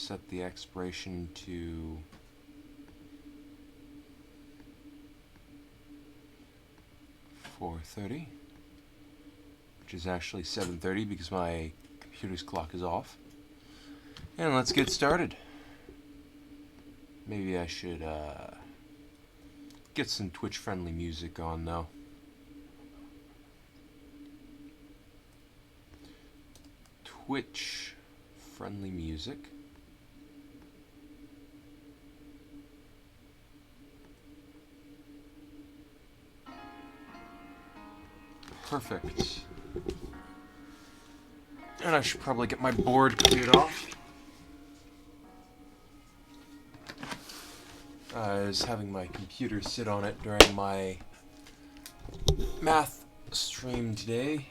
set the expiration to 4:30, which is actually 7:30 because my computer's clock is off. And let's get started. Maybe I should get some Twitch-friendly music on though. Twitch-friendly music. Perfect. And I should probably get my board cleared off. I was having my computer sit on it during my math stream today,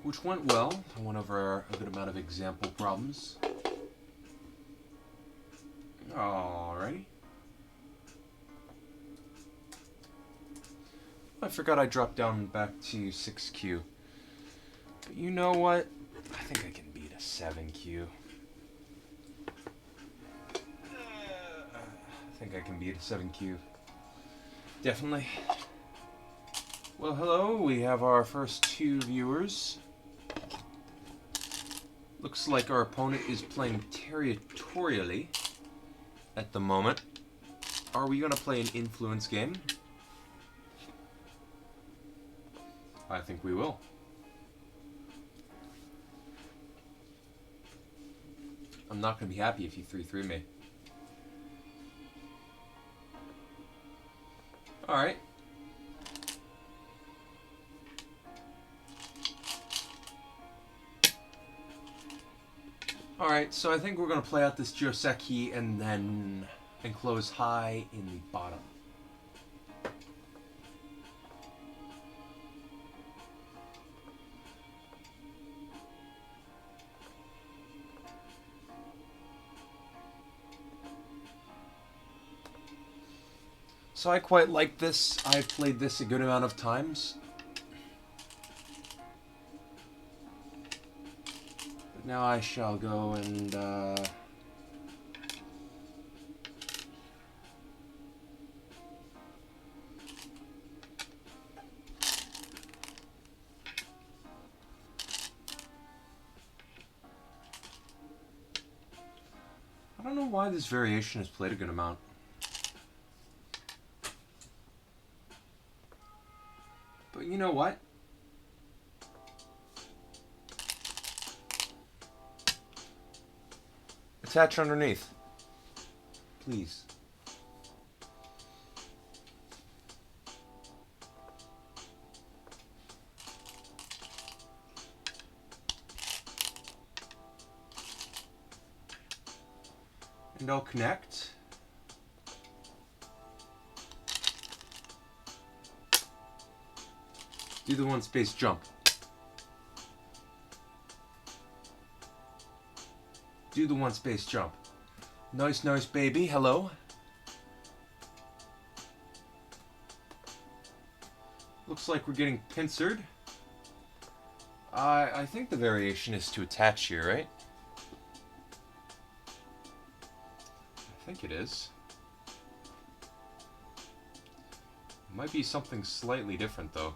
which went well. I went over a good amount of example problems. Alrighty. I forgot I dropped down back to 6Q. But you know what? I think I can beat a 7Q. I think I can beat a 7Q. Definitely. Well, hello. We have our first 2 viewers. Looks like our opponent is playing territorially at the moment. Are we going to play an influence game? I think we will. I'm not going to be happy if you 3-3 me. Alright. Alright, so I think we're going to play out this Joseki and then enclose high in the bottom. So I quite like this. I've played this a good amount of times. But now I shall go and I don't know why this variation has played a good amount. But you know what? Attach underneath. Please. And I'll connect. Do the 1 space jump. Do the 1 space jump. Nice, nice, baby. Hello. Looks like we're getting pincered. I think the variation is to attach here, right? I think it is. Might be something slightly different, though.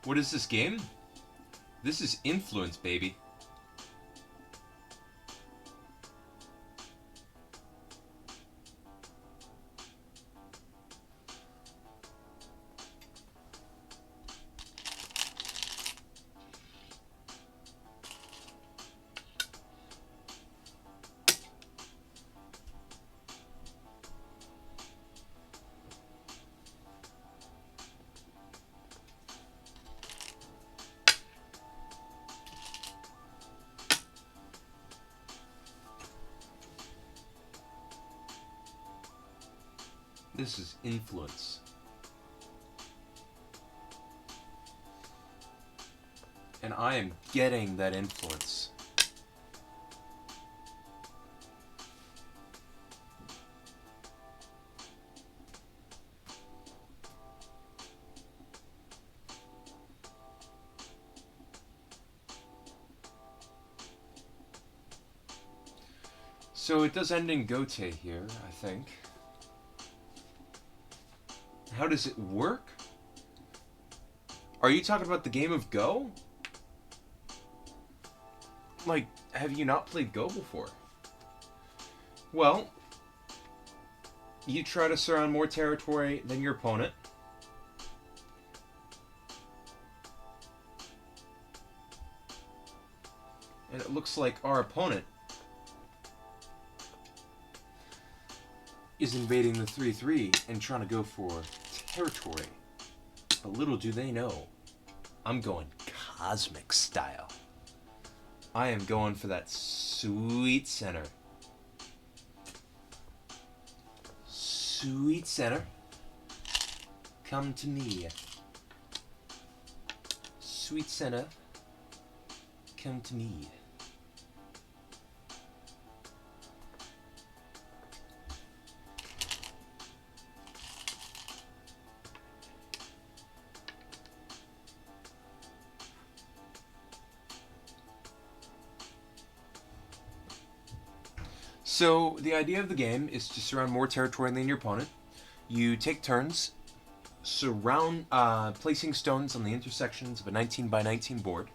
What is this game? This is influence, baby. This is influence. And I am getting that influence. So it does end in Gote here, I think. How does it work? Are you talking about the game of Go? Like, have you not played Go before? Well, you try to surround more territory than your opponent. And it looks like our opponent is invading the 3-3 and trying to go for territory. But little do they know, I'm going cosmic style. I am going for that sweet center. Sweet center, come to me. Sweet center, come to me. So, the idea of the game is to surround more territory than your opponent. You take turns, placing stones on the intersections of a 19 by 19 board.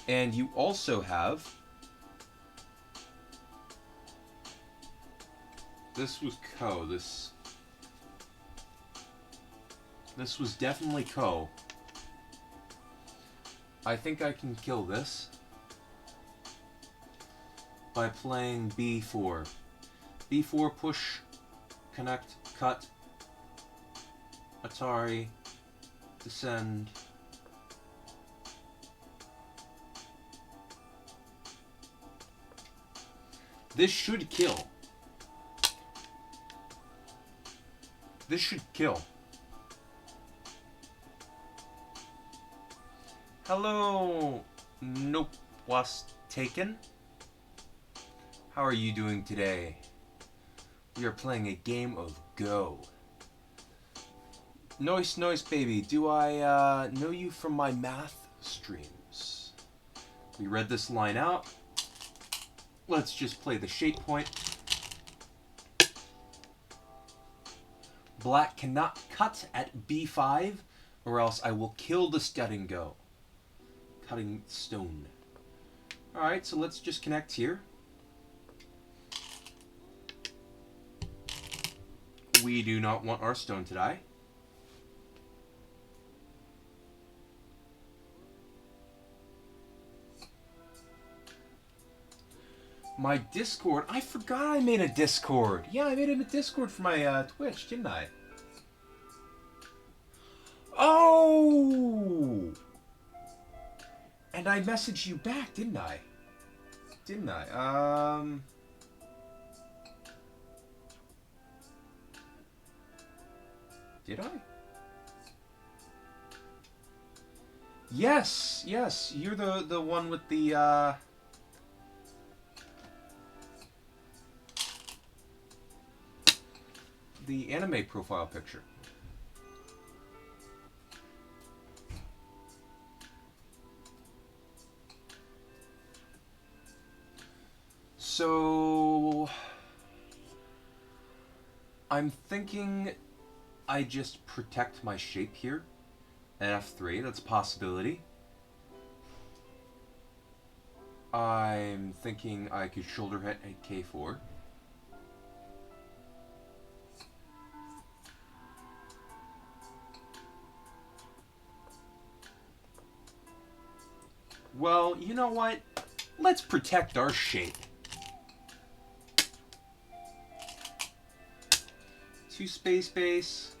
And you also have... This was Ko. This was definitely Ko. I think I can kill this by playing B4. B4, push, connect, cut, Atari, descend. This should kill. This should kill. Hello, nope, was taken. How are you doing today? We are playing a game of Go. Noise, baby. Do I know you from my math streams? We read this line out. Let's just play the shape point. Black cannot cut at B5, or else I will kill the stud and go. Cutting stone. Alright, so let's just connect here. We do not want our stone to die. My Discord. I forgot I made a Discord. Yeah, I made a Discord for my Twitch, didn't I? Oh! And I messaged you back, didn't I? Didn't I? Did I? Yes, yes. You're the one with the anime profile picture. So I'm thinking I just protect my shape here at F3. That's a possibility. I'm thinking I could shoulder hit at K4. Well, you know what? Let's protect our shape. 2 space base.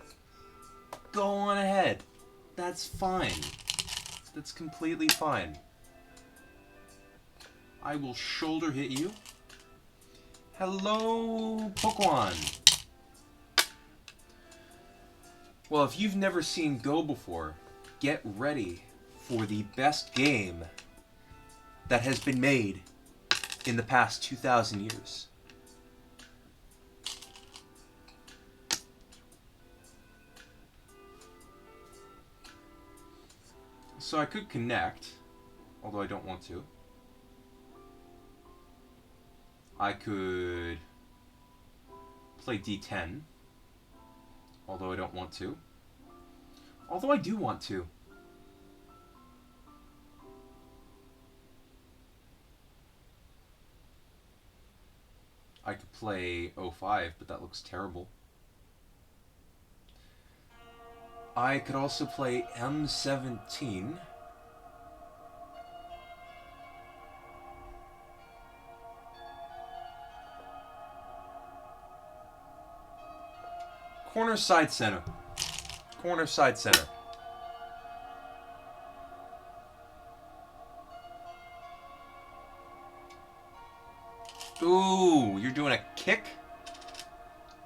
Go on ahead. That's fine. That's completely fine. I will shoulder hit you. Hello, Pokemon. Well, if you've never seen Go before, get ready for the best game that has been made in the past 2,000 years. So I could connect, although I don't want to. I could play d10, although I don't want to. Although I do want to. I could play o5, but that looks terrible. I could also play m17. Corner, side, center. Corner, side, center. Ooh, you're doing a kick?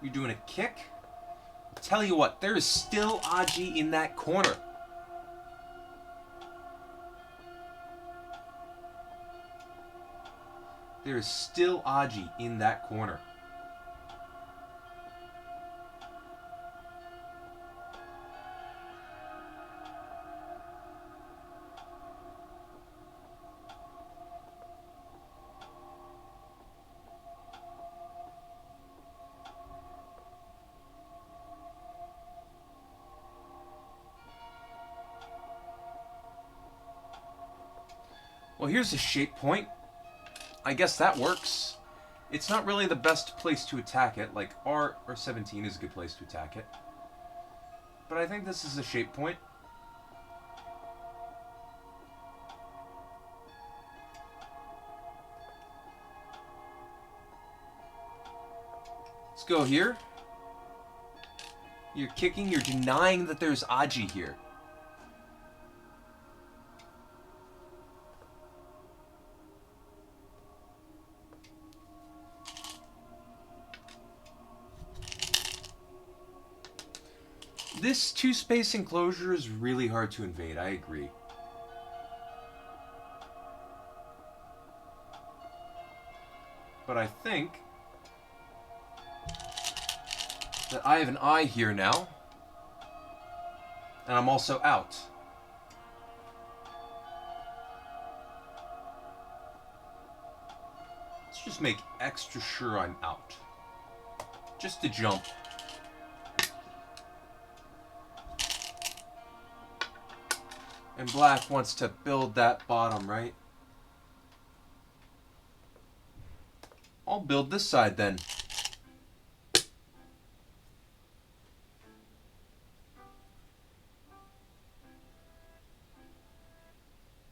You're doing a kick? I'll tell you what, there is still Aji in that corner. There is still Aji in that corner. Well, here's a shape point. I guess that works. It's not really the best place to attack it. Like, R17 is a good place to attack it. But I think this is a shape point. Let's go here. You're kicking, you're denying that there's Aji here. This two-space enclosure is really hard to invade, I agree. But I think that I have an eye here now, and I'm also out. Let's just make extra sure I'm out. Just to jump. And black wants to build that bottom, right? I'll build this side then.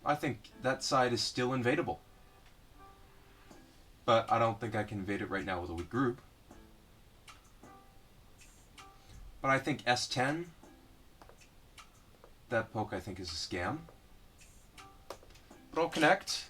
I think that side is still invadable. But I don't think I can invade it right now with a weak group. But I think S10... that poke, I think, is a scam. But I'll connect.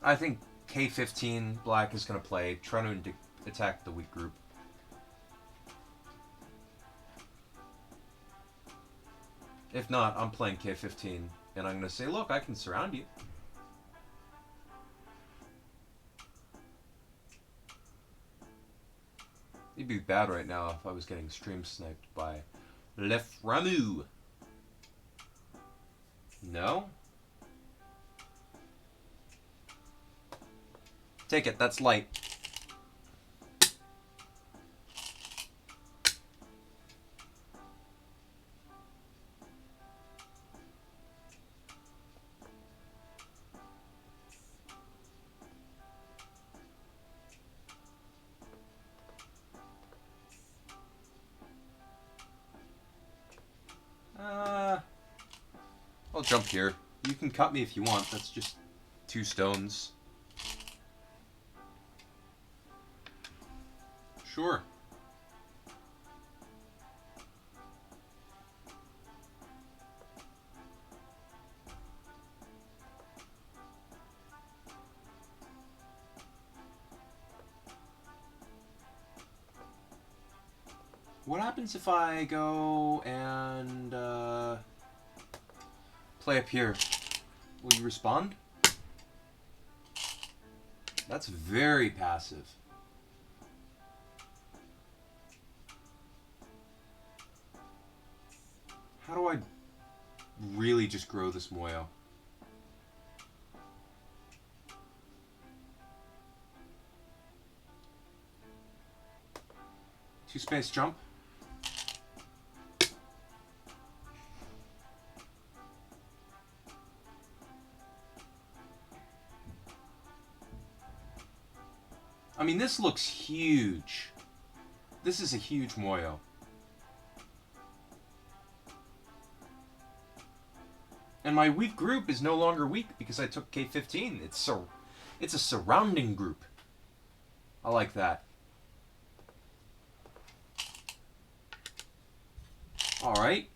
I think K15 black is going to play, trying to attack the weak group. If not, I'm playing K15, and I'm going to say, look, I can surround you. It'd be bad right now if I was getting stream sniped by Lef Ramu. No? Take it, that's light. I'll jump here. You can cut me if you want, that's just 2 stones. Sure. What happens if I go and play up here? Will you respond? That's very passive. How do I really just grow this Moyo? Two space jump. I mean, this looks huge. This is a huge Moyo. And my weak group is no longer weak because I took K15. It's a surrounding group. I like that. All right.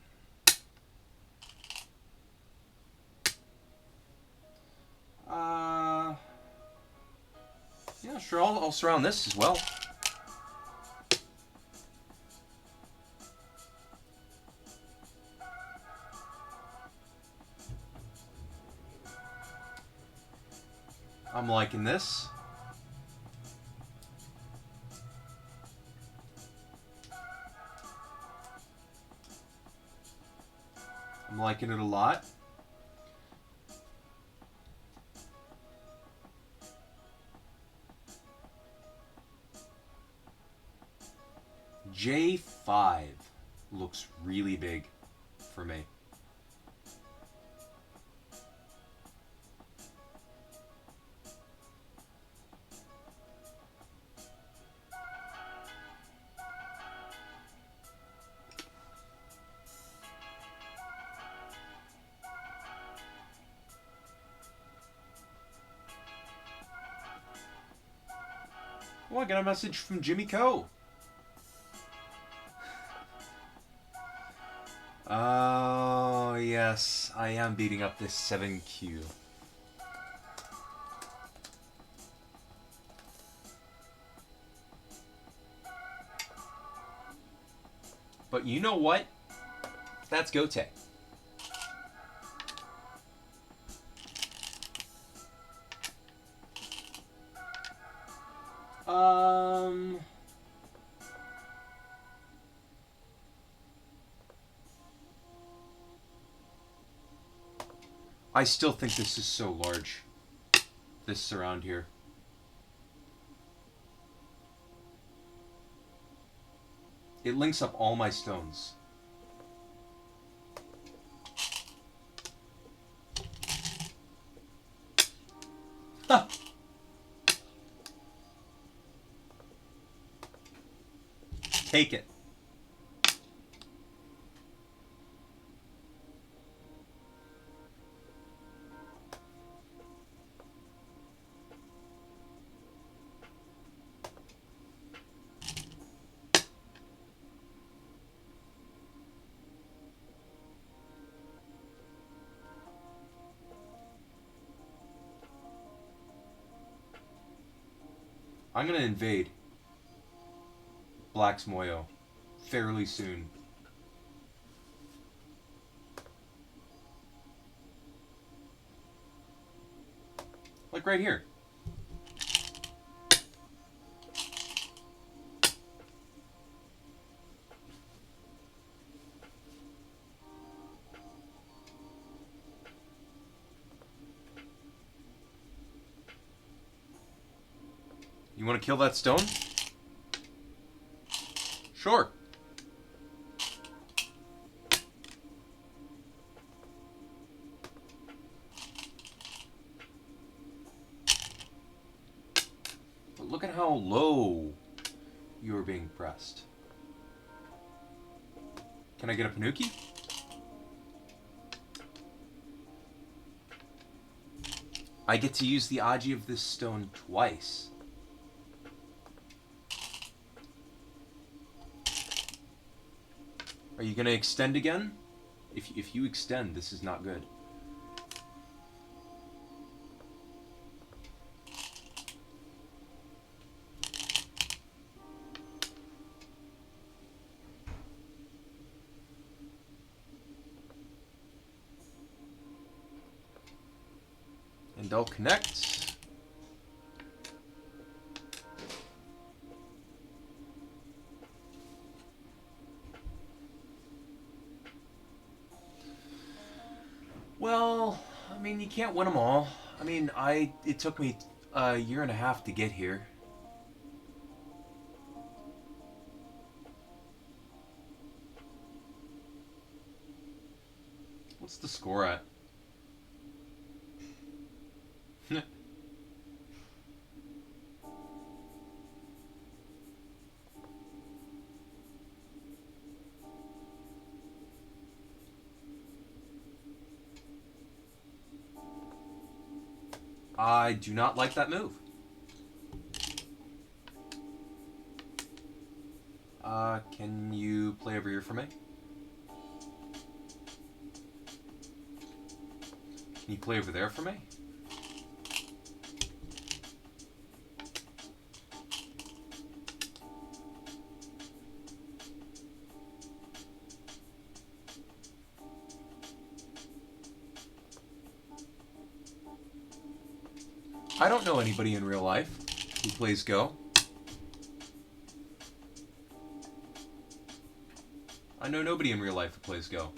Yeah, sure. I'll surround this as well. I'm liking this. I'm liking it a lot. J5 looks really big for me. Oh, I got a message from Jimmy Coe. Oh, yes. I am beating up this 7Q. But you know what? That's Gote. I still think this is so large. This surround here. It links up all my stones. Ha! Take it. I'm gonna invade Black's Moyo fairly soon. Like right here. You want to kill that stone? Sure. But look at how low you are being pressed. Can I get a Panuki? I get to use the Aji of this stone twice. Are you gonna extend again? If you extend, this is not good. And they'll connect. Well, I mean, you can't win them all. I mean, it took me a year and a half to get here. What's the score at? I do not like that move. Can you play over here for me? Can you play over there for me? I don't know anybody in real life who plays Go. I know nobody in real life who plays Go.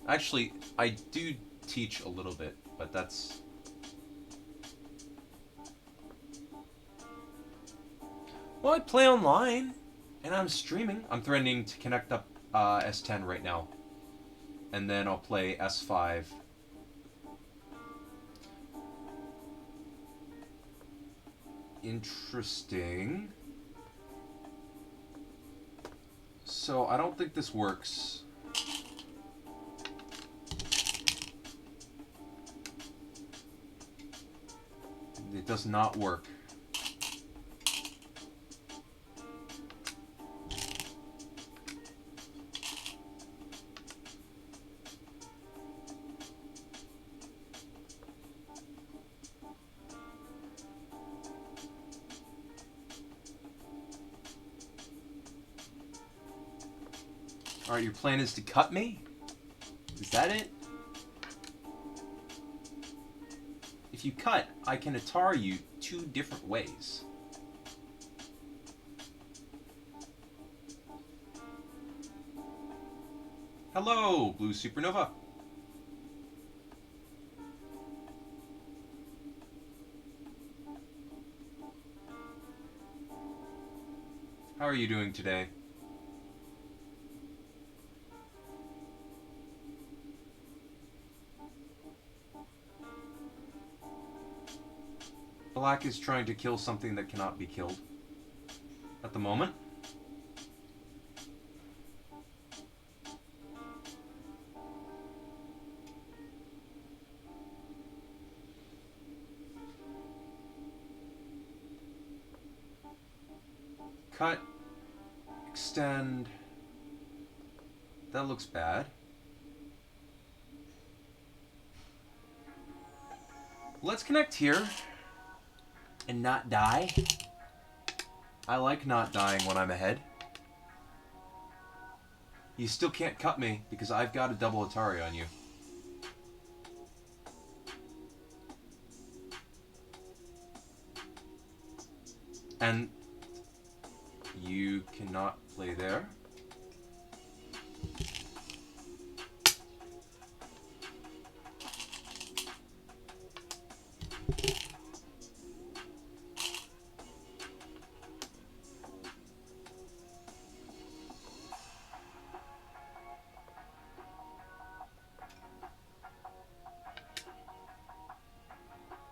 Actually, I do teach a little bit, but that's... Well, I play online, and I'm streaming. I'm threatening to connect up S10 right now. And then I'll play S5. Interesting. So, I don't think this works. It does not work. Alright, your plan is to cut me? Is that it? If you cut, I can Atari you 2 different ways. Hello, Blue Supernova. How are you doing today? Black is trying to kill something that cannot be killed at the moment. Cut. Extend. That looks bad. Let's connect here and not die. I like not dying when I'm ahead. You still can't cut me because I've got a double Atari on you. And you cannot play there.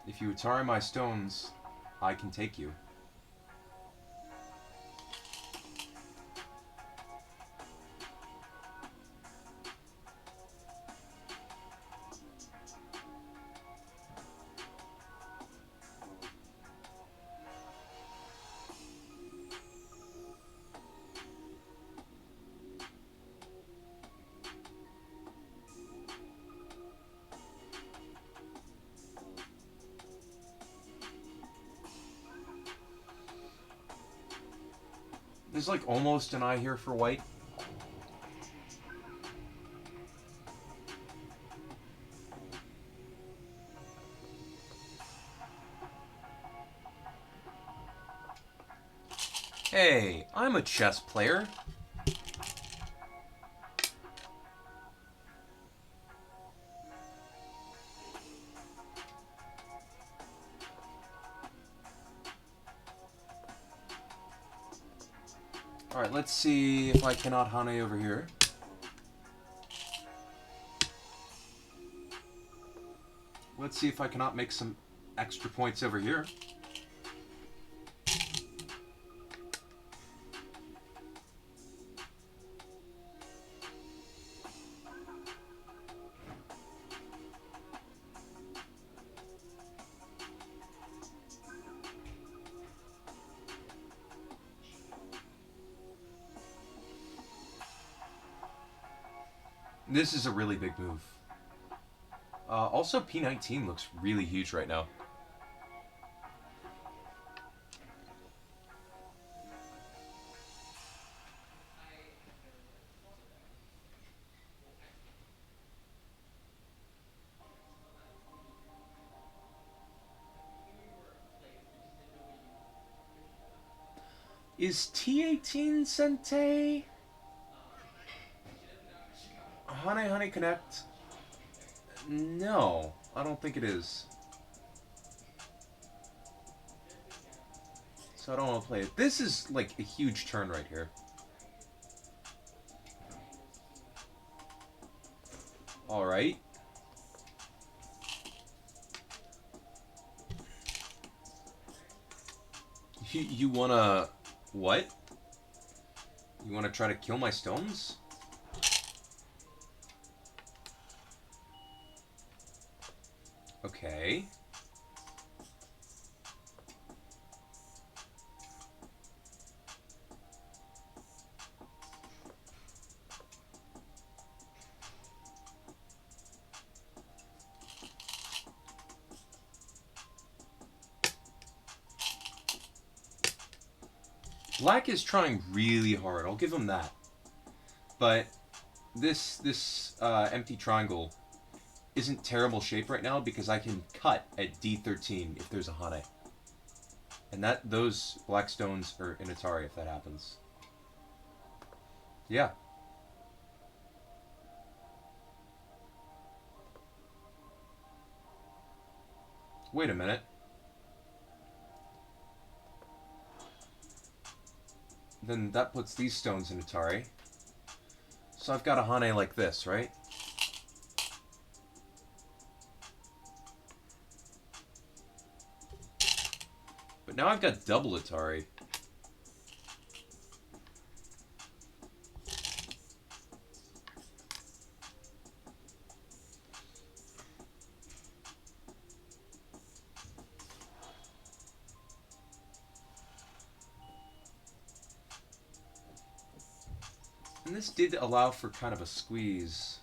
If you Atari my stones, I can take you. There's like almost an eye here for white. Hey, I'm a chess player. Alright, let's see if I cannot Hane over here. Let's see if I cannot make some extra points over here. This is a really big move. Also, P19 looks really huge right now. Is T18 Sente? Hane Connect? No, I don't think it is. So I don't want to play it. This is like a huge turn right here. Alright. You wanna... what? You wanna try to kill my stones? Okay. Black is trying really hard, I'll give him that. But this empty triangle isn't terrible shape right now because I can cut at D13 if there's a Hane. And those black stones are in Atari if that happens. Yeah. Wait a minute. Then that puts these stones in Atari. So I've got a Hane like this, right? But now I've got double Atari. And this did allow for kind of a squeeze.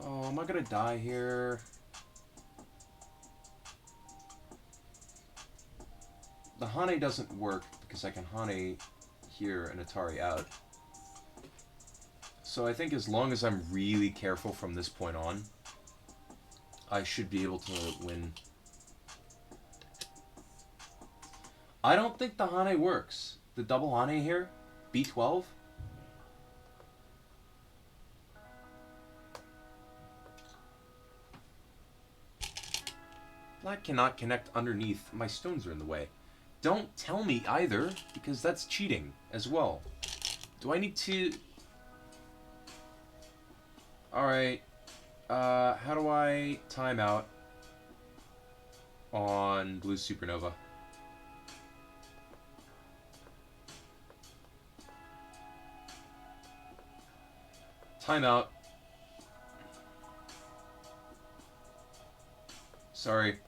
Oh, am I gonna die here? The Hane doesn't work because I can Hane here and Atari out. So I think as long as I'm really careful from this point on, I should be able to win. I don't think the Hane works. The double Hane here, B12. Black cannot connect underneath. My stones are in the way. Don't tell me either, because that's cheating as well. Do I need to... Alright. How do I time out on Blue Supernova? Timeout. Sorry.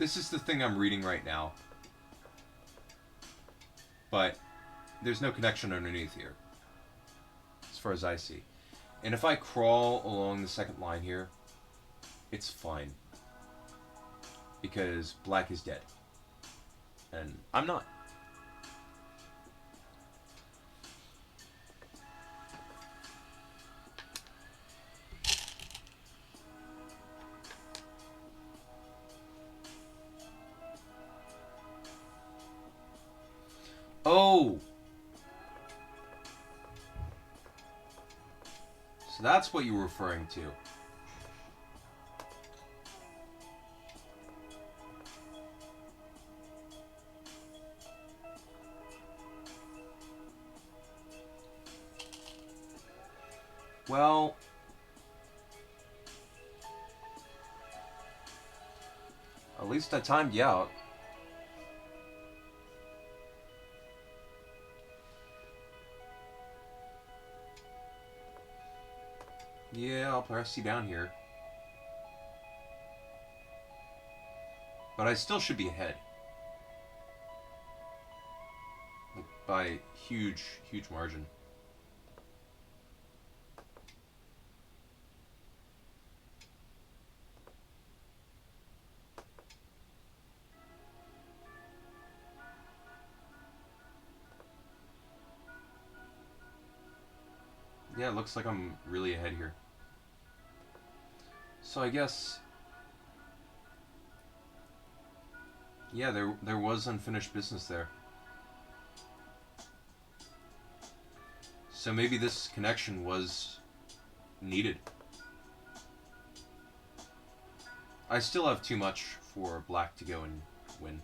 This is the thing I'm reading right now. But there's no connection underneath here, as far as I see. And if I crawl along the second line here, it's fine. Because black is dead. And I'm not. Oh! So that's what you were referring to. Well, at least I timed you out. Yeah, I'll press you down here. But I still should be ahead. Like, by a huge, huge margin. Yeah, it looks like I'm really ahead here. So I guess... yeah, there was unfinished business there. So maybe this connection was needed. I still have too much for black to go and win.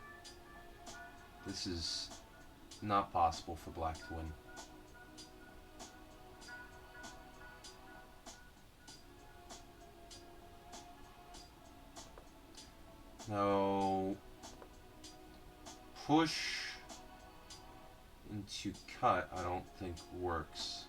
This is not possible for black to win. Now, push into cut, I don't think works.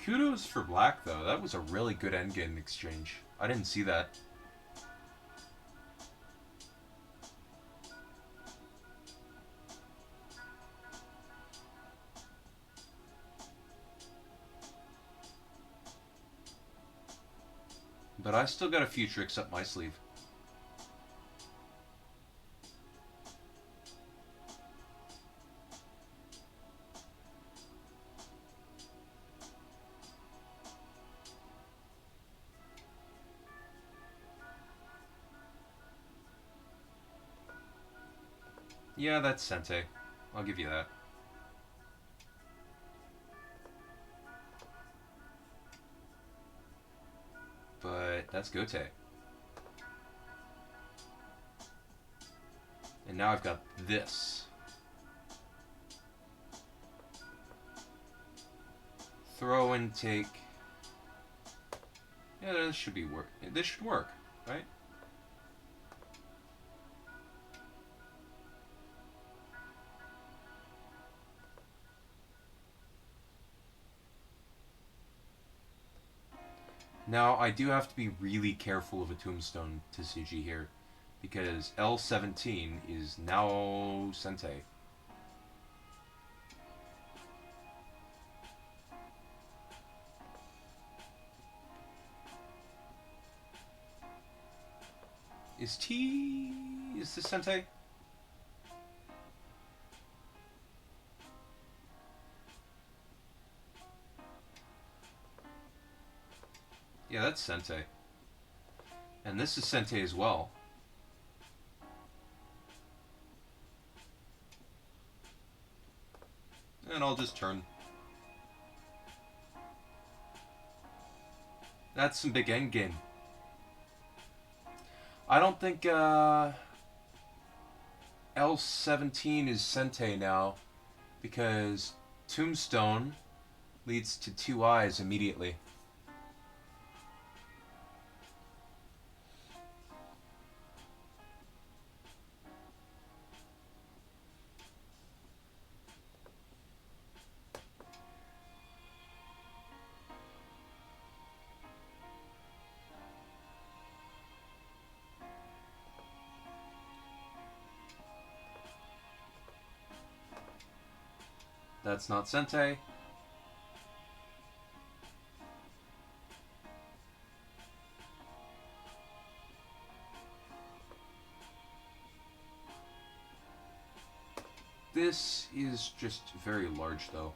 Kudos for black, though. That was a really good endgame exchange. I didn't see that. But I still got a few tricks up my sleeve. Yeah, that's Sente. I'll give you that. But that's Gote. And now I've got this. Throw and take. Yeah, this should be work. This should work, right? Now, I do have to be really careful of a tombstone Tsuji here, because L17 is now Sente. Is this Sente? Yeah, that's Sente. And this is Sente as well. And I'll just turn. That's some big endgame. I don't think L17 is Sente now, because Tombstone leads to 2 eyes immediately. That's not Sente. This is just very large, though.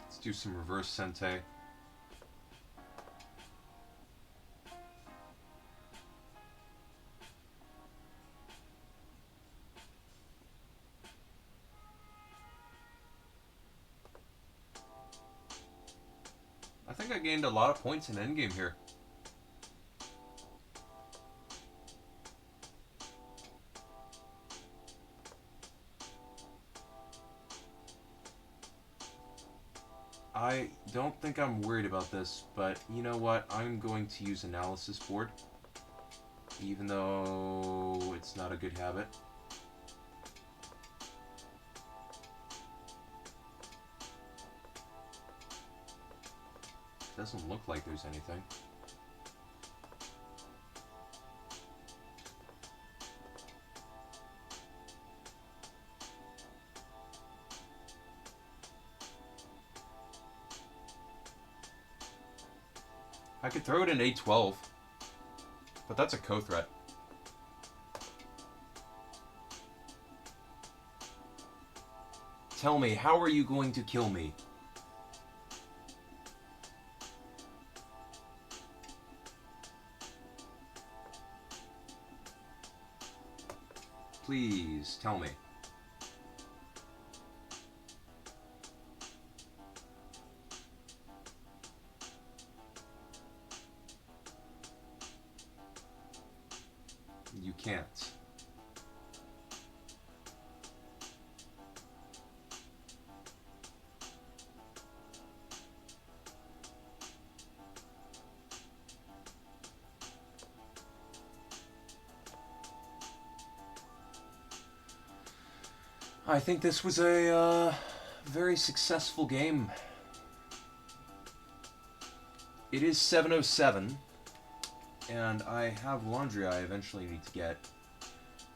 Let's do some reverse Sente. I think I gained a lot of points in endgame here. I don't think I'm worried about this, but you know what? I'm going to use analysis board, even though it's not a good habit. Doesn't look like there's anything. I could throw it in A12, but that's a co-threat. Tell me, how are you going to kill me? Please, tell me. You can't. I think this was a very successful game. It is 7:07, and I have laundry I eventually need to get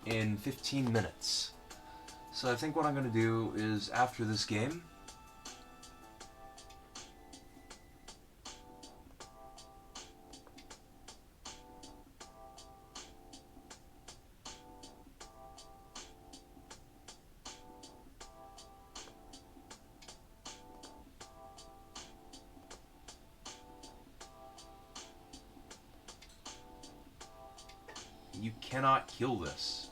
in 15 minutes. So I think what I'm going to do is, after this game, you cannot kill this.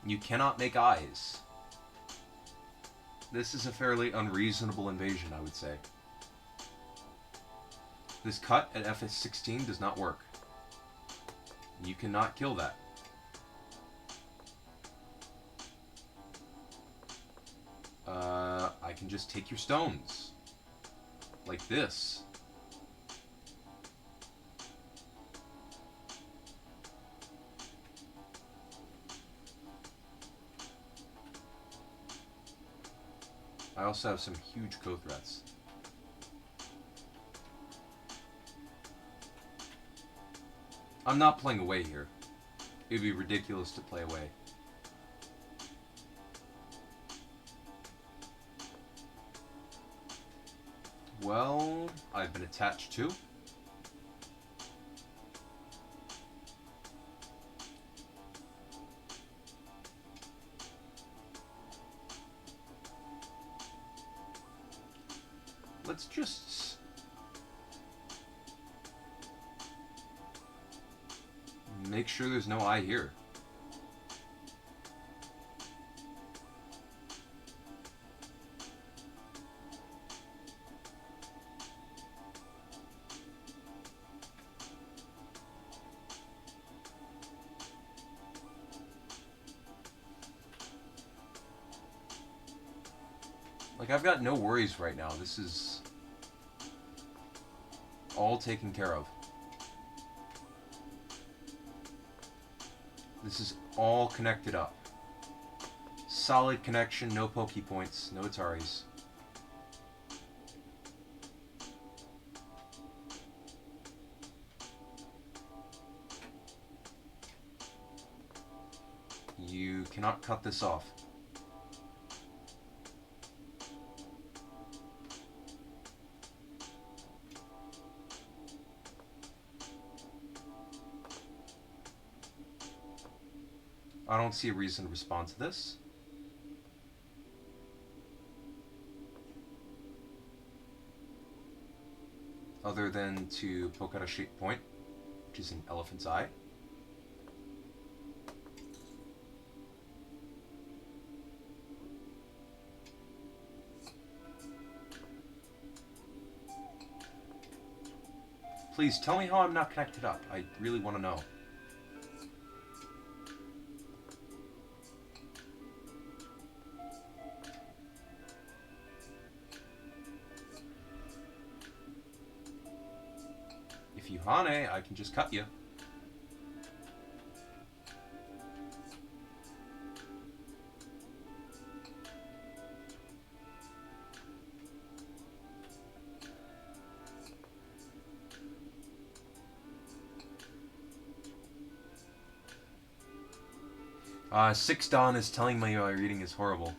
You cannot make eyes. This is a fairly unreasonable invasion, I would say. This cut at FS16 does not work. You cannot kill that. I can just take your stones. Like this. I also have some huge co-threats. I'm not playing away here. It would be ridiculous to play away. Well, I've been attached to. Let's just make sure there's no eye here. Like, I've got no worries right now. This is all taken care of. This is all connected up. Solid connection, no pokey points, no Ataris. You cannot cut this off. I don't see a reason to respond to this. Other than to poke out a shape point, which is an elephant's eye. Please tell me how I'm not connected up. I really want to know. If you Hane, I can just cut you. Six Dawn is telling me my reading is horrible.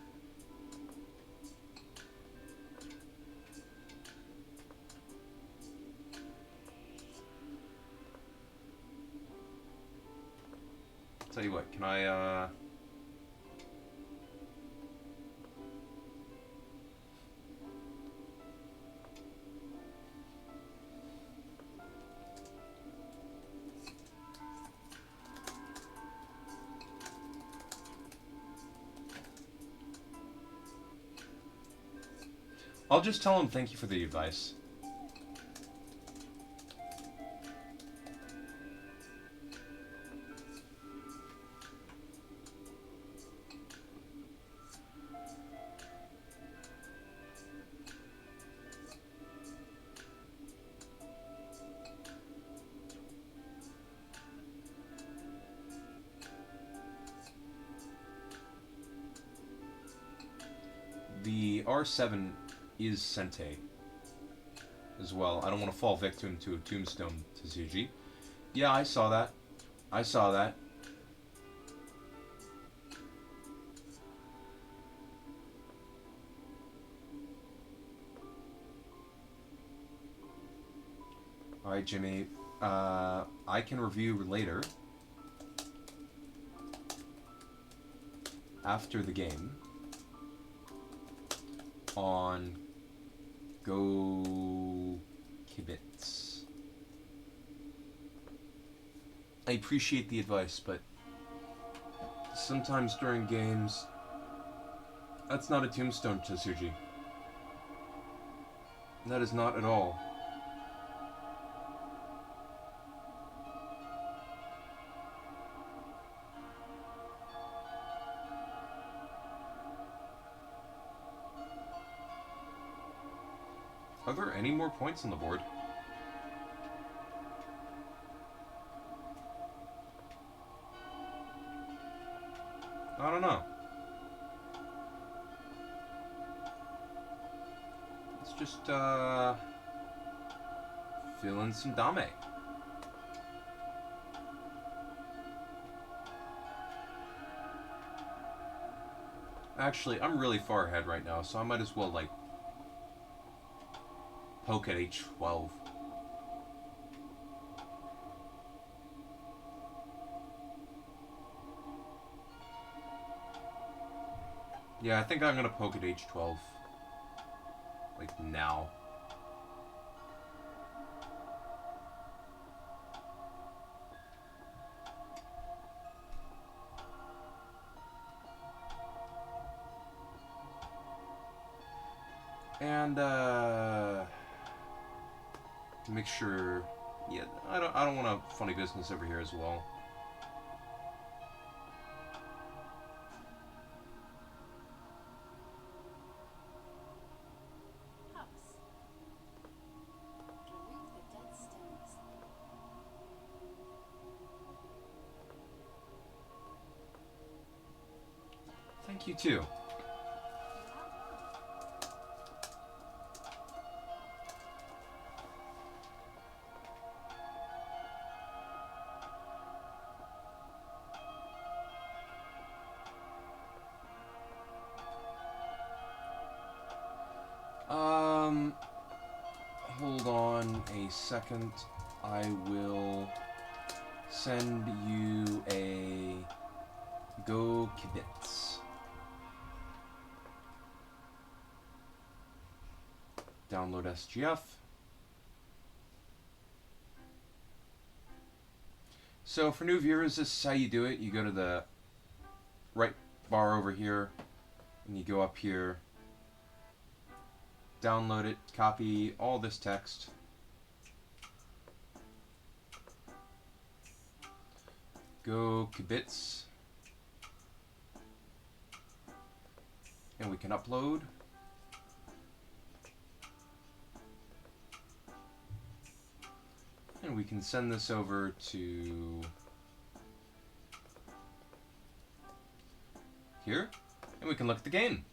Tell you what, can I, I'll just tell him thank you for the advice. The R7 is Sente as well. I don't want to fall victim to a tombstone to Tsuji. Yeah, I saw that. I saw that. Alright, Jimmy. I can review later. After the game. On Go Kibitz. I appreciate the advice, but sometimes during games, that's not a tombstone, Tsuji. That is not at all. Are there any more points on the board? I don't know. Let's just fill in some dame. Actually, I'm really far ahead right now, so I might as well, like, poke at H12. Yeah, I think I'm gonna poke at H12. Like, now. And, make sure, yeah, I don't want a funny business over here as well. Thank you too. Hold on a second. I will send you a go kibitz. Download SGF. So for new viewers, this is how you do it. You go to the right bar over here, and you go up here, download it, copy all this text, go kibitz, and we can upload. And we can send this over to here, and we can look at the game.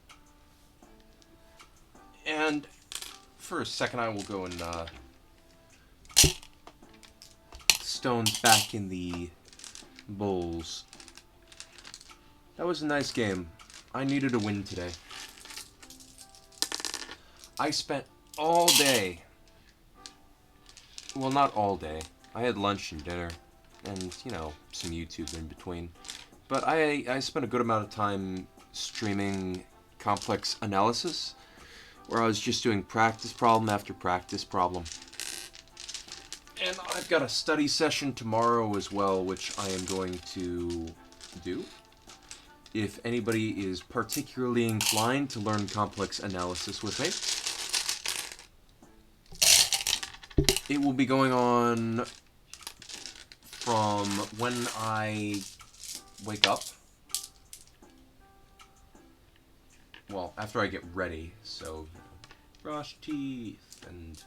And for a second, I will go and stones back in the bowls. That was a nice game. I needed a win today. I spent all day. Well, not all day. I had lunch and dinner, and, you know, some YouTube in between. But I spent a good amount of time streaming complex analysis, where I was just doing practice problem after practice problem. And I've got a study session tomorrow as well, which I am going to do. If anybody is particularly inclined to learn complex analysis with me, it will be going on from when I wake up. Well, after I get ready, so brush teeth and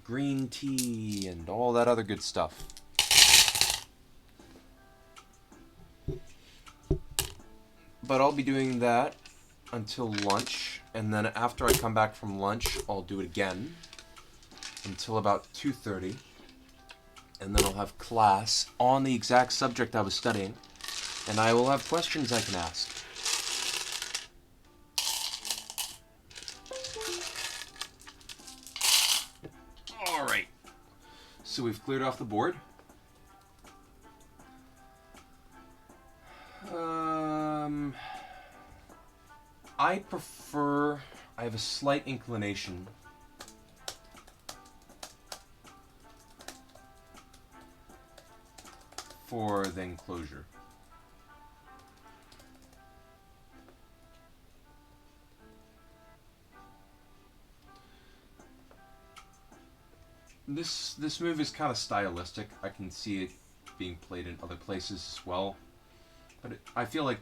green tea and all that other good stuff. But I'll be doing that until lunch, and then after I come back from lunch, I'll do it again until about 2:30, and then I'll have class on the exact subject I was studying, and I will have questions I can ask. Alright, so we've cleared off the board. I have a slight inclination for the enclosure. This move is kind of stylistic. I can see it being played in other places as well, but I feel like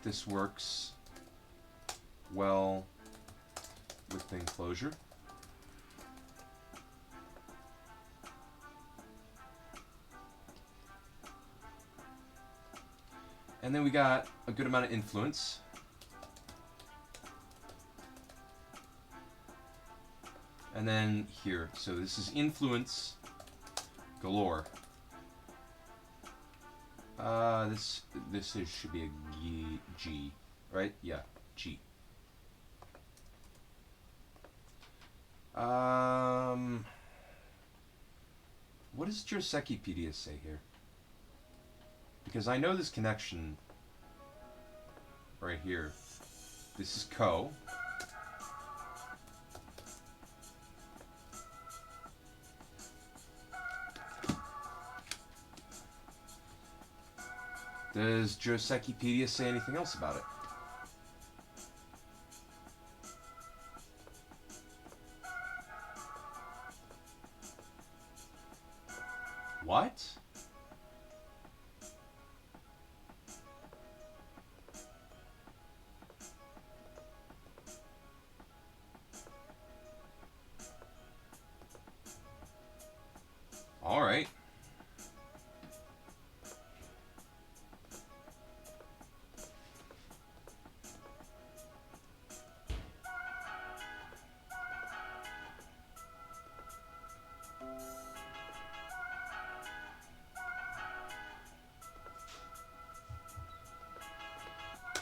this works well with the enclosure. And then we got a good amount of influence. And then here, so this is influence galore. Should be a G, right? Yeah, G. What does Josekipedia say here? Because I know this connection right here. This is Ko. Does Josekipedia say anything else about it? What? All right.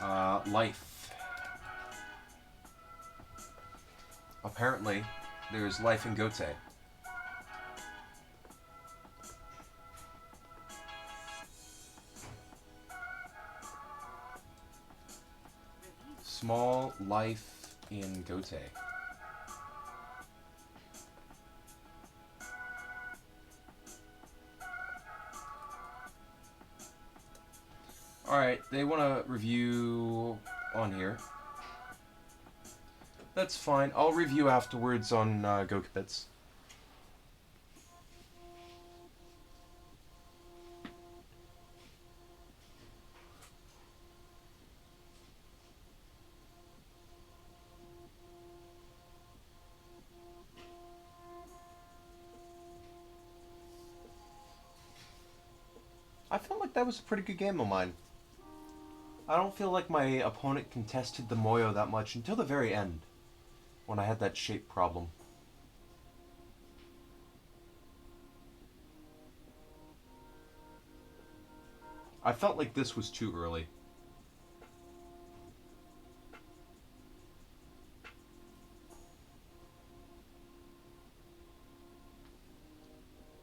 Life. Apparently, there's life in Gote. Small life in Gote. Alright, they want to review on here. That's fine. I'll review afterwards on Gokubits. I felt like that was a pretty good game of mine. I don't feel like my opponent contested the Moyo that much until the very end, when I had that shape problem. I felt like this was too early.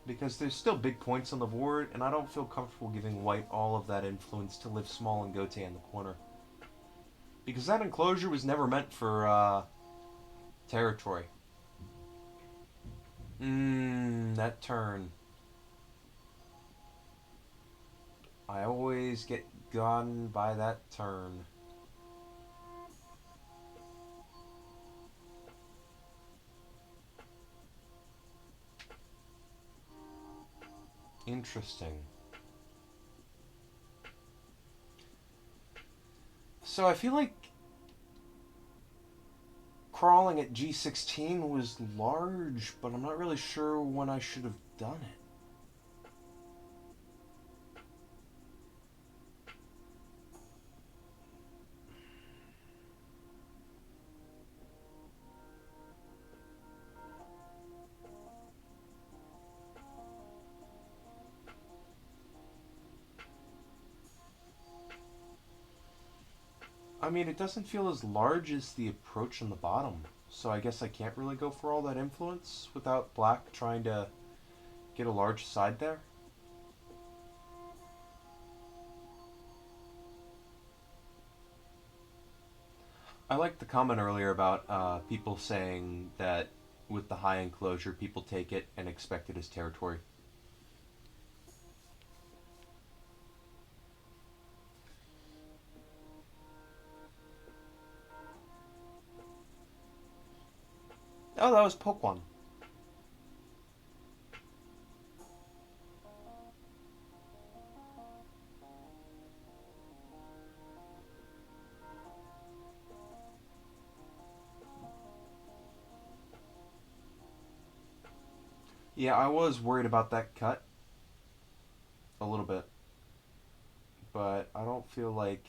Because there's still big points on the board, and I don't feel comfortable giving white all of that influence to live small and Gote in the corner. Because that enclosure was never meant for territory. That turn. I always get gotten by that turn. Interesting. So I feel like crawling at G16 was large, but I'm not really sure when I should have done it. I mean, it doesn't feel as large as the approach on the bottom, so I guess I can't really go for all that influence without black trying to get a large side there. I liked the comment earlier about people saying that with the high enclosure, people take it and expect it as territory. Oh, that was poke one. Yeah, I was worried about that cut. A little bit. But I don't feel like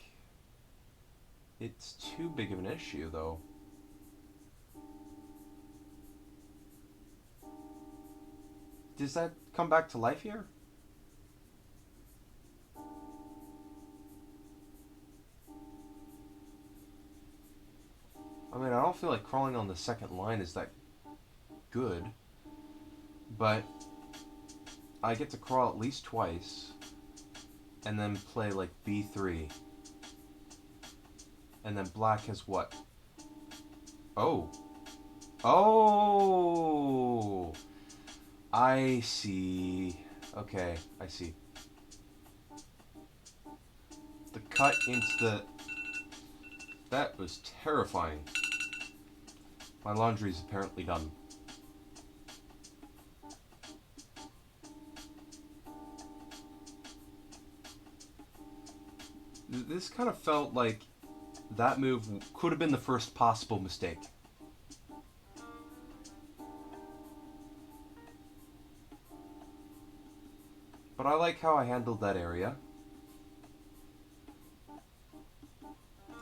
it's too big of an issue, though. Does that come back to life here? I mean, I don't feel like crawling on the second line is that good. But I get to crawl at least twice. And then play like B3. And then black has what? Oh. Oh! I see. Okay, I see. The cut into the... That was terrifying. My laundry's apparently done. This kind of felt like that move could have been the first possible mistake. But I like how I handled that area.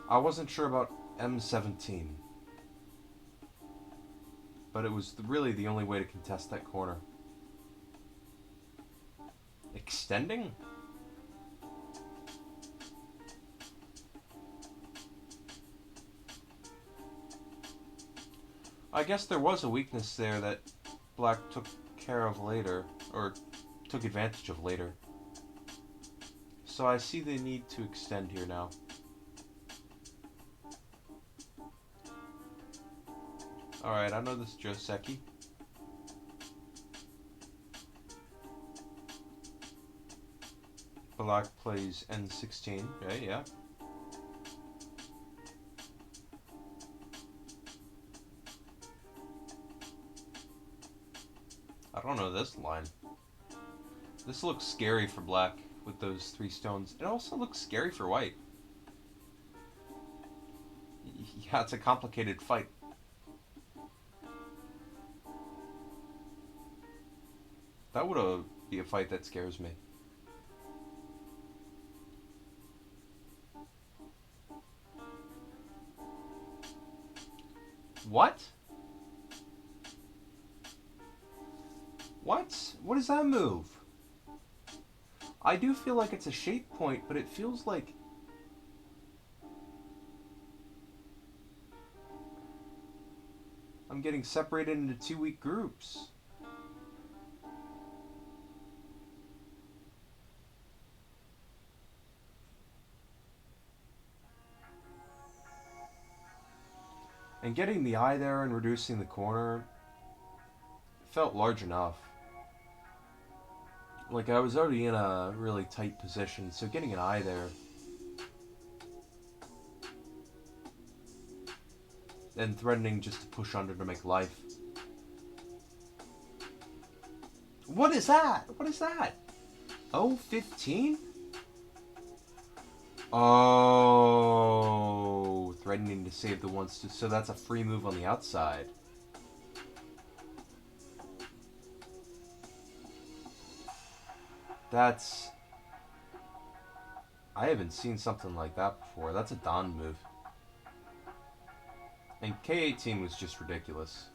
I wasn't sure about M17. But it was really the only way to contest that corner. Extending? I guess there was a weakness there that black took care of later, or took advantage of later. So I see the need to extend here now. Alright, I know this Joseki. Black plays N16, okay, yeah. I don't know this line. This looks scary for black with those 3 stones. It also looks scary for white. Yeah, it's a complicated fight. That would be a fight that scares me. What? What? What does that move? I do feel like it's a shape point, but it feels like... I'm getting separated into 2 weak groups. And getting the eye there and reducing the corner felt large enough. Like, I was already in a really tight position, so getting an eye there and threatening just to push under to make life. What is that? What is that? Oh, 15? Oh, threatening to save the ones to... So that's a free move on the outside. That's... I haven't seen something like that before. That's a Don move. And K18 was just ridiculous.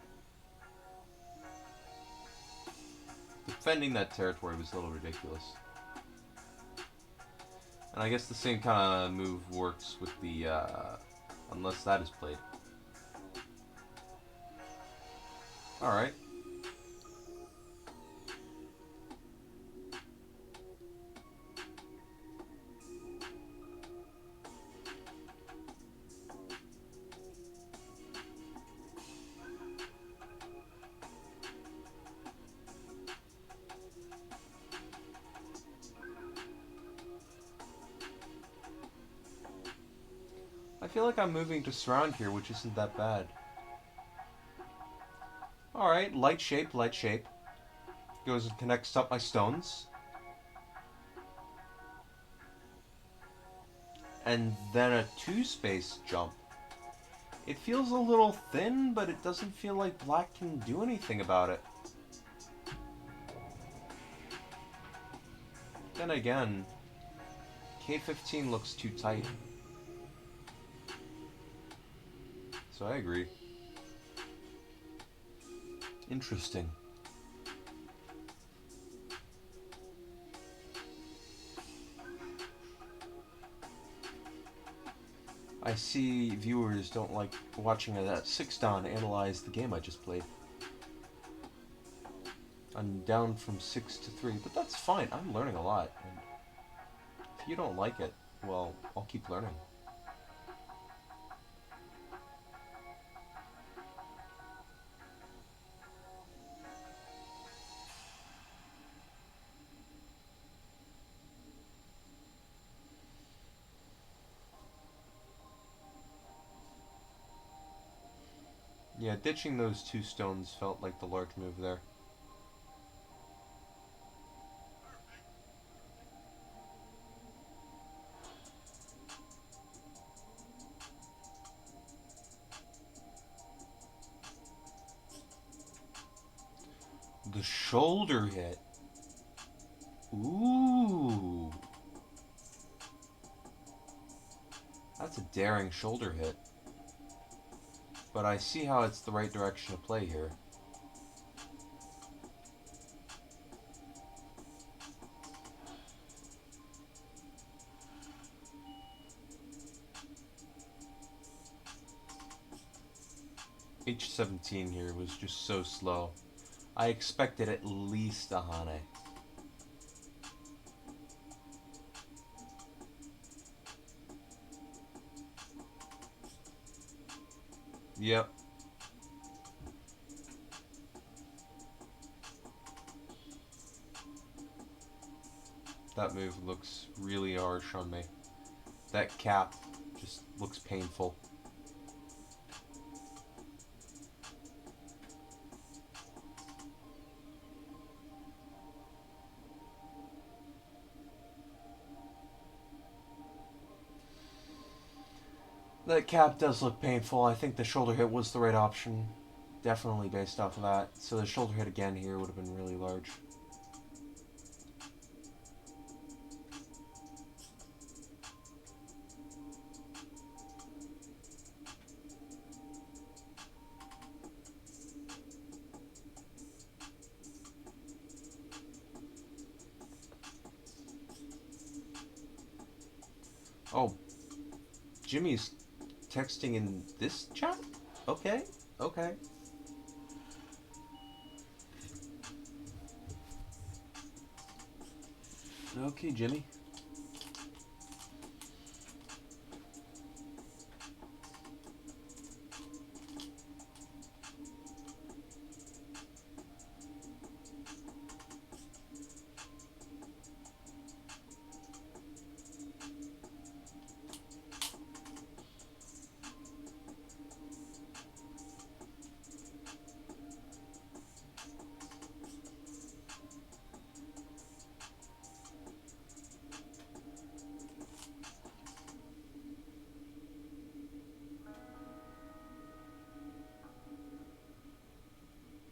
Defending that territory was a little ridiculous. And I guess the same kind of move works with the, unless that is played. Alright. I feel like I'm moving to surround here, which isn't that bad. Alright, light shape, light shape. Goes and connects up my stones. And then a 2-space jump. It feels a little thin, but it doesn't feel like black can do anything about it. Then again, K15 looks too tight. So I agree. Interesting. I see viewers don't like watching that 6-Dan analyze the game I just played. I'm down from 6 to 3, but that's fine. I'm learning a lot. And if you don't like it, well, I'll keep learning. Yeah, ditching those 2 stones felt like the large move there. The shoulder hit. Ooh. That's a daring shoulder hit. But I see how it's the right direction to play here. H17 here was just so slow. I expected at least a Hane. Yep. That move looks really harsh on me. That cap just looks painful. That cap does look painful. I think the shoulder hit was the right option. Definitely based off of that. So the shoulder hit again here would have been really large. Oh, Jimmy's texting in this chat? Okay, okay. Okay, Jimmy.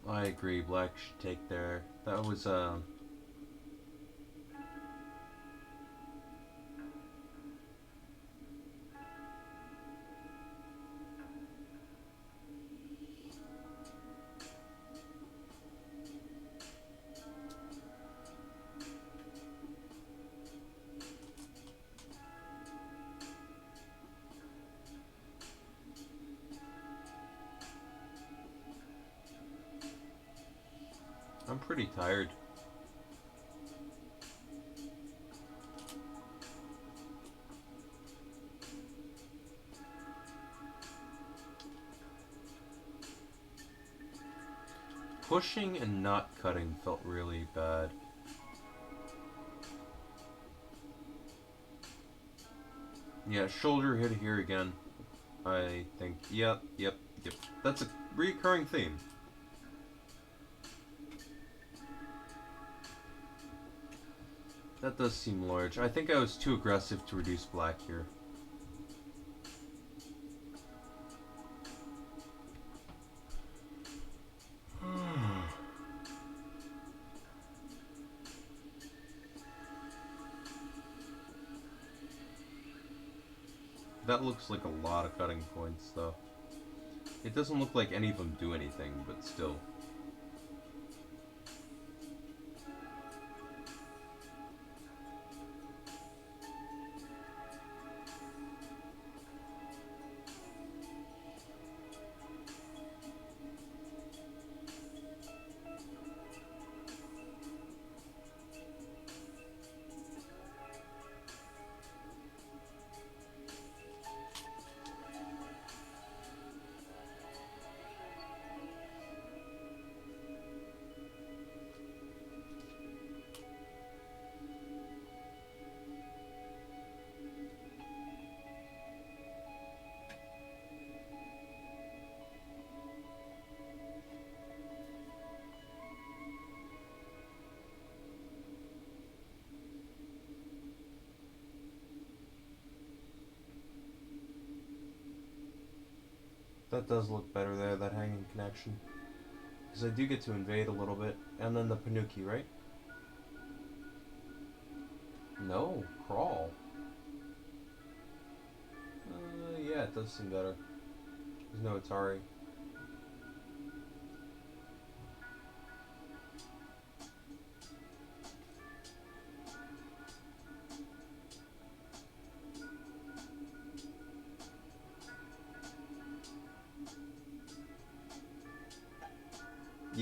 I agree, Black should take there. That was, I'm pretty tired. Pushing and not cutting felt really bad. Yeah, shoulder hit here again. I think, yep. That's a recurring theme. That does seem large. I think I was too aggressive to reduce Black here. That looks like a lot of cutting points, though. It doesn't look like any of them do anything, but still. That does look better there, that hanging connection. Because I do get to invade a little bit. And then the Panuki, right? No, crawl. Yeah, it does seem better. There's no Atari.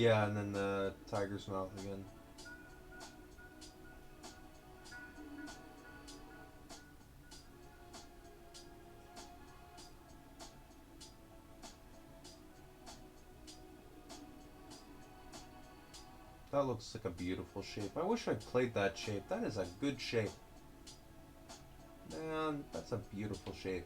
Yeah, and then the tiger's mouth again. That looks like a beautiful shape. I wish I played that shape. That is a good shape. Man, that's a beautiful shape.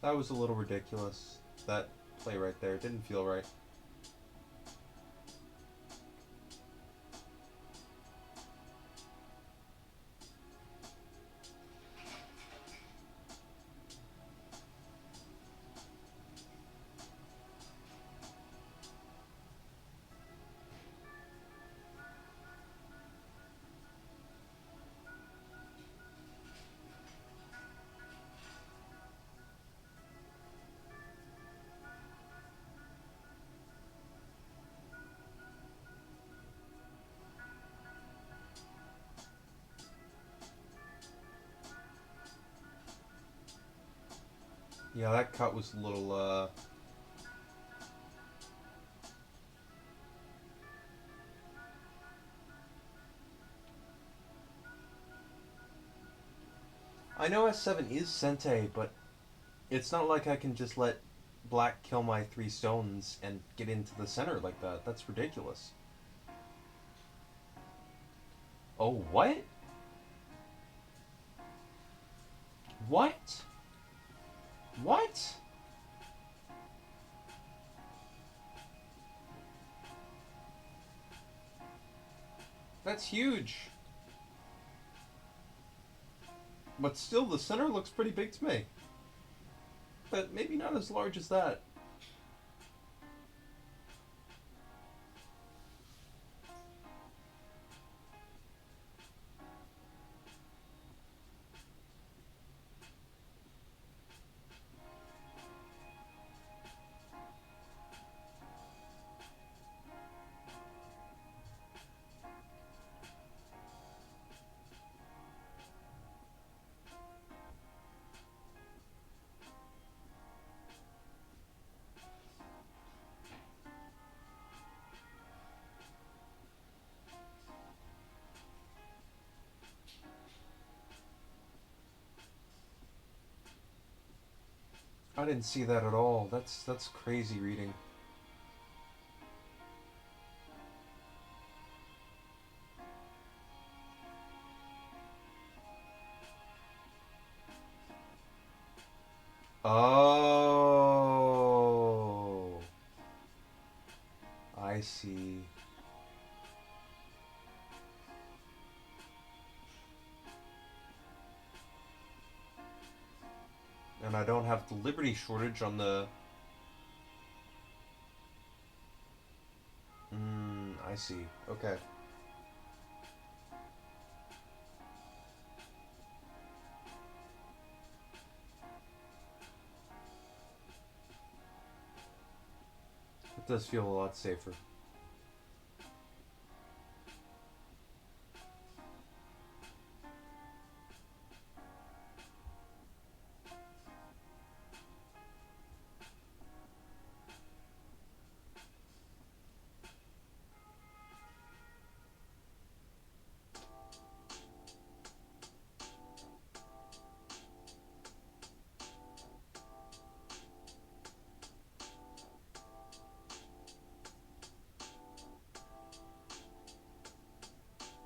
That was a little ridiculous. That play right there didn't feel right. Yeah, that cut was a little, I know S7 is Sente, but it's not like I can just let black kill my 3 stones and get into the center like that. That's ridiculous. Oh, what? What? What? That's huge. But still, the center looks pretty big to me. But maybe not as large as that. I didn't see that at all. That's crazy reading. Oh, I see. And I don't have the Liberty shortage on the... I see. Okay. It does feel a lot safer.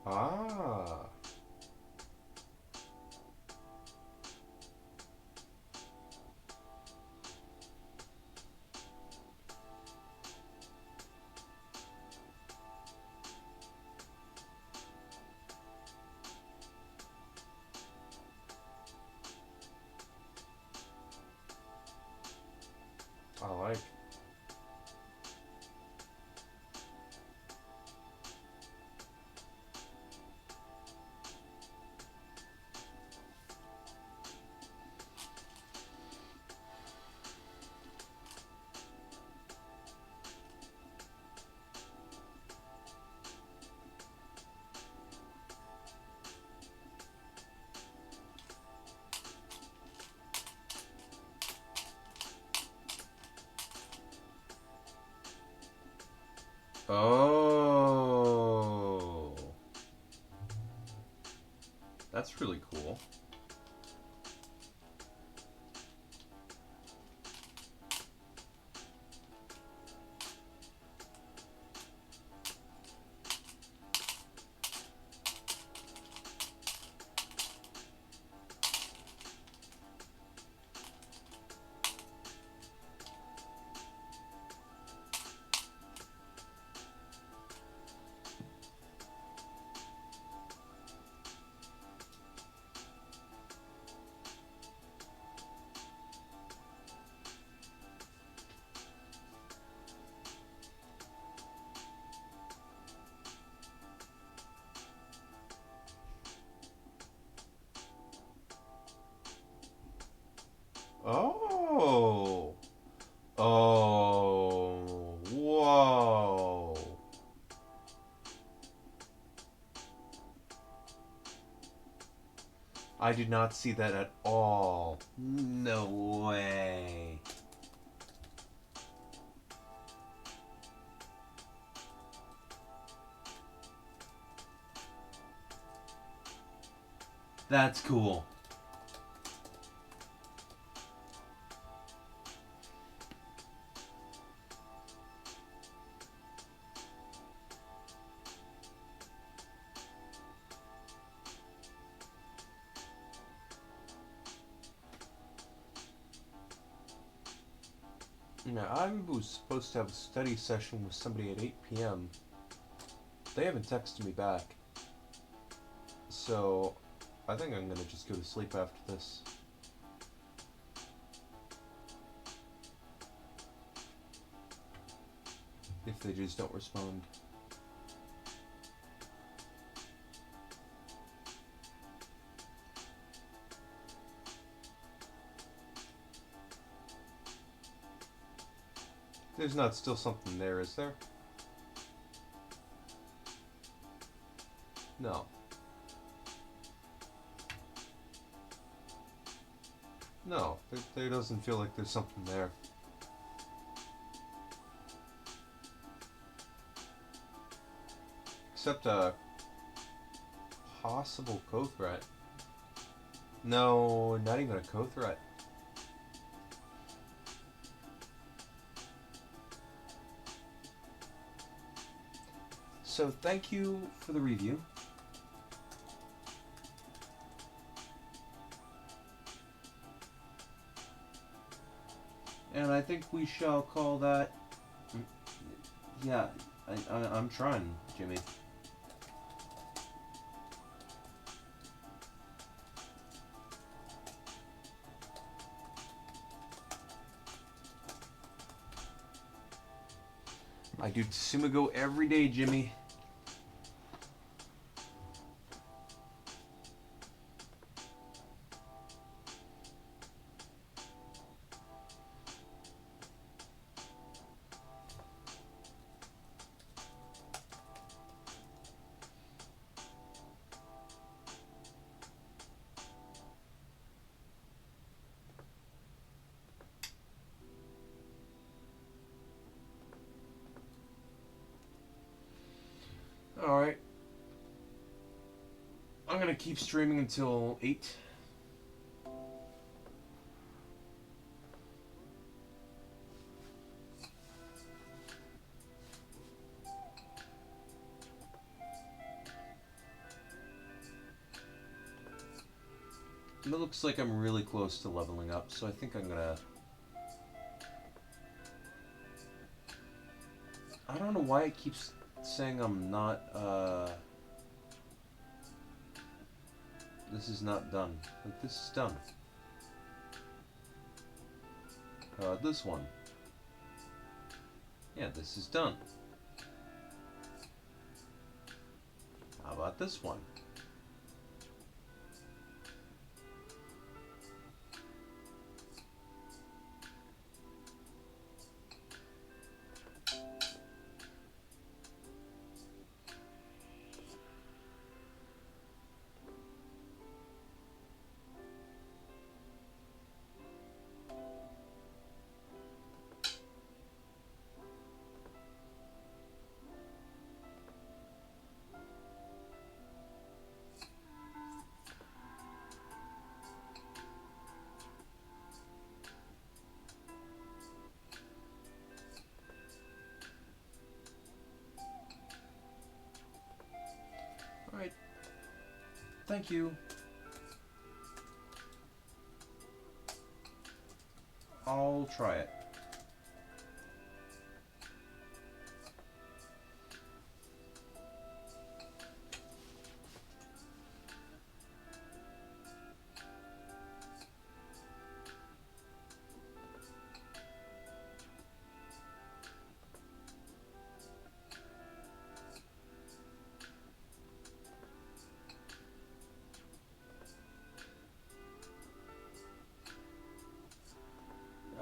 Ah. I like. That's really cool. Oh. Oh. Whoa. I did not see that at all. No way. That's cool. Yeah, I was supposed to have a study session with somebody at 8 p.m. They haven't texted me back. So, I think I'm gonna just go to sleep after this. If they just don't respond. There's not still something there, is there? No. No, there doesn't feel like there's something there. Except a possible co-threat. No, not even a co-threat. So thank you for the review. And I think we shall call that... Yeah, I'm trying, Jimmy. I do Tsumigo every day, Jimmy. Alright. I'm gonna keep streaming until 8. It looks like I'm really close to leveling up, so I think I'm gonna... I don't know why it keeps saying I'm not, this is not done. Like, this is done. This one. Yeah, this is done. How about this one? Alright. Thank you. I'll try it.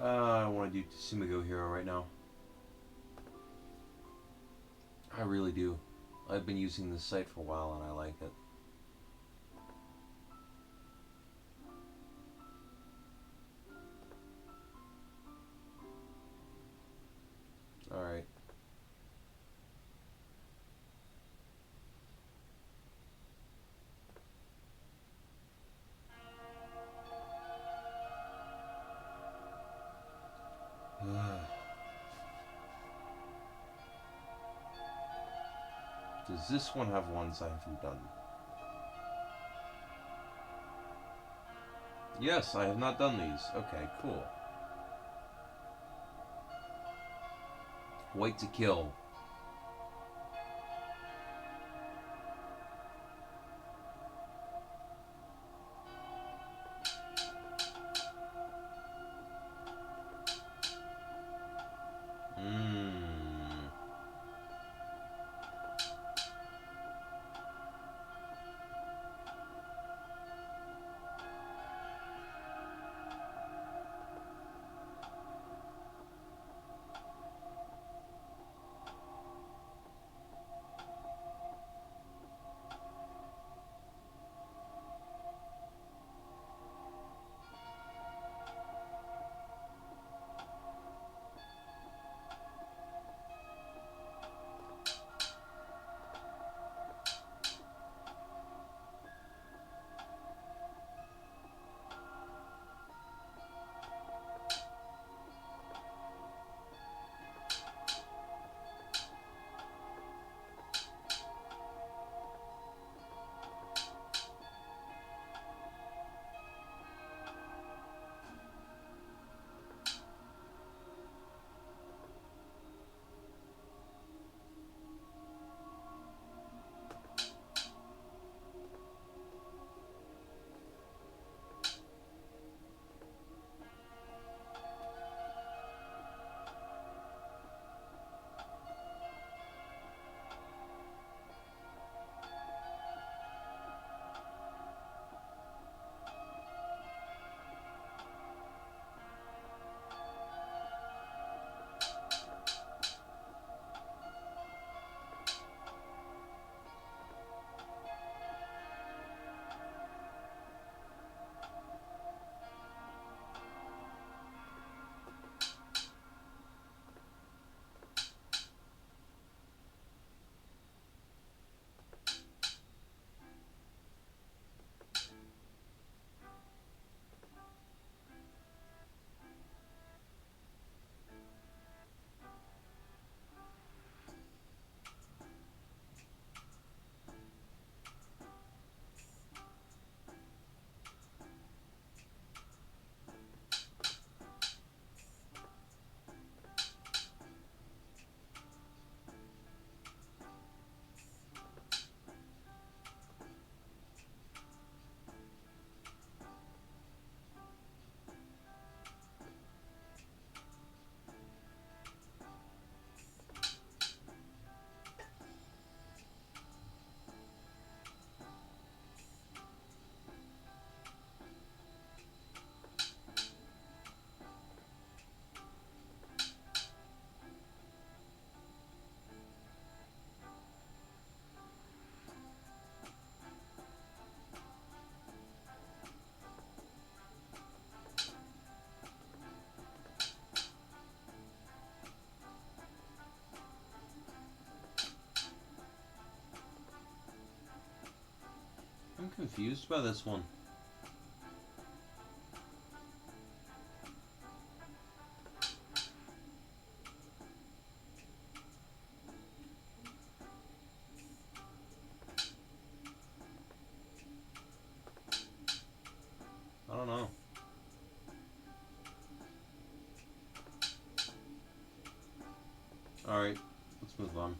I want to do Tsumigo Hero right now. I really do. I've been using this site for a while and I like it. Alright. Does this one have ones I haven't done? Yes, I have not done these. Okay, cool. Wait to kill. I'm confused by this one. Alright, let's move on.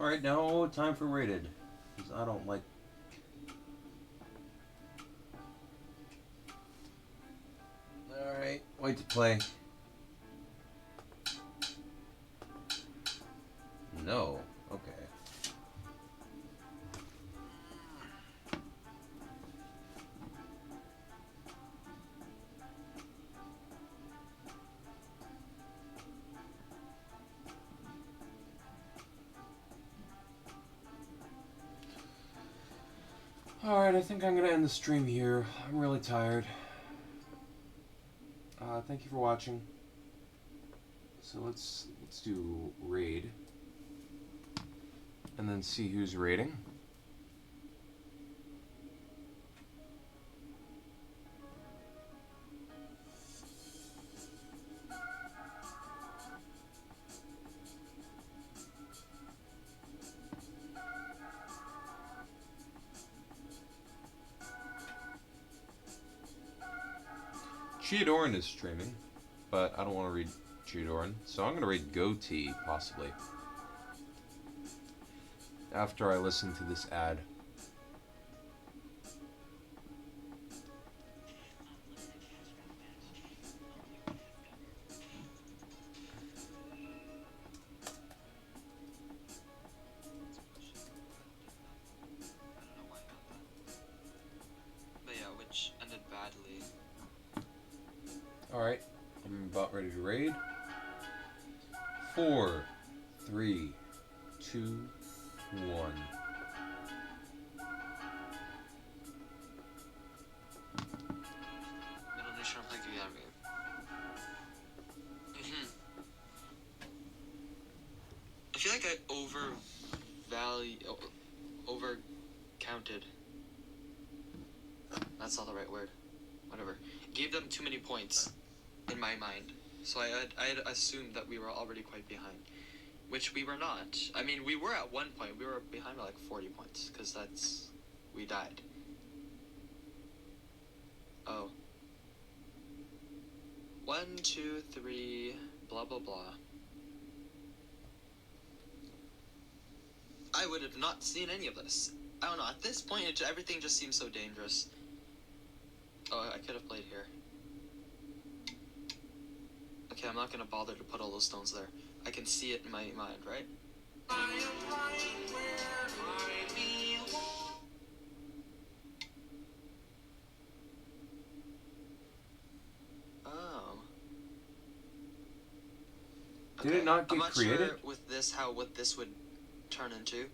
Alright, now time for rated. Because I don't like... Alright, wait to play. No. Okay. Alright, I think I'm going to end the stream here. I'm really tired. Thank you for watching. So let's do raid. And then see who's raiding. Cheadoran is streaming, but I don't want to read Cheadoran, so I'm going to read Goatee, possibly. After I listen to this ad. But yeah, which ended badly. Alright, I'm about ready to raid. 4, 3, 2, 1. Indonesia play the game. I feel like I over counted. That's not the right word. Whatever. Gave them too many points in my mind. So I had assumed that we were already quite behind, which we were not. I mean, we were at one point. We were behind by like 40 points because we died. Oh. 1, 2, 3, blah blah blah. I would have not seen any of this. I don't know. At this point, everything just seems so dangerous. Oh, I could have played here. Okay, I'm not gonna bother to put all those stones there. I can see it in my mind, right? Oh. Did it not get I'm not created? sure with this what this would turn into.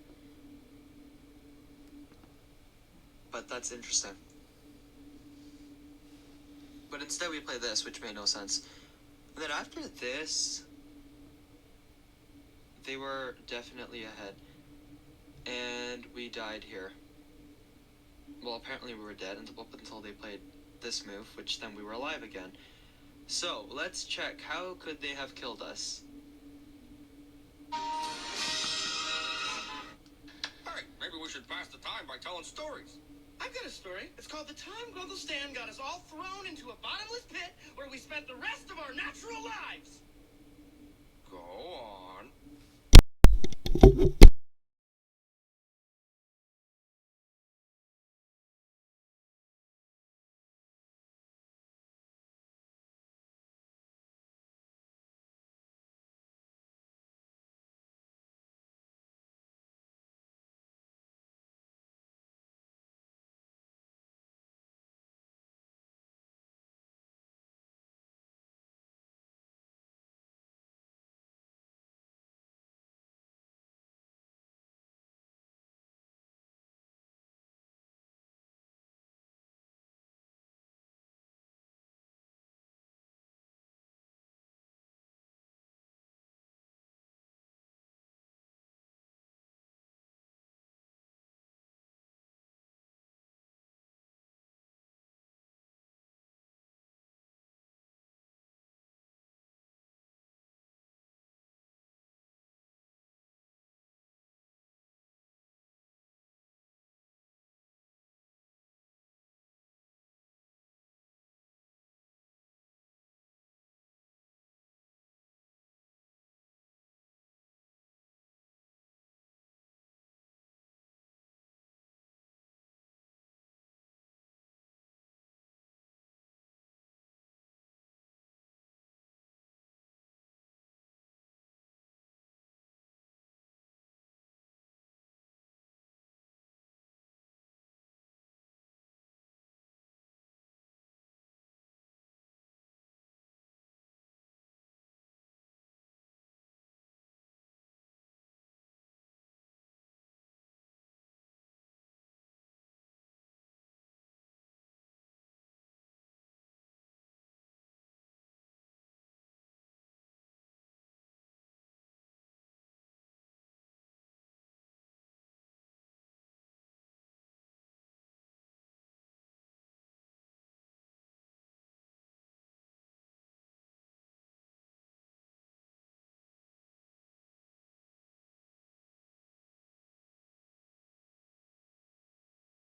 But that's interesting. But instead we play this, which made no sense. And then after this, they were definitely ahead. And we died here. Well, apparently we were dead up until they played this move, which then we were alive again. So, let's check. How could they have killed us? Hey, maybe we should pass the time by telling stories. I've got a story. It's called The Time Grundle Stan got us all thrown into a bottomless pit where we spent the rest of our natural lives.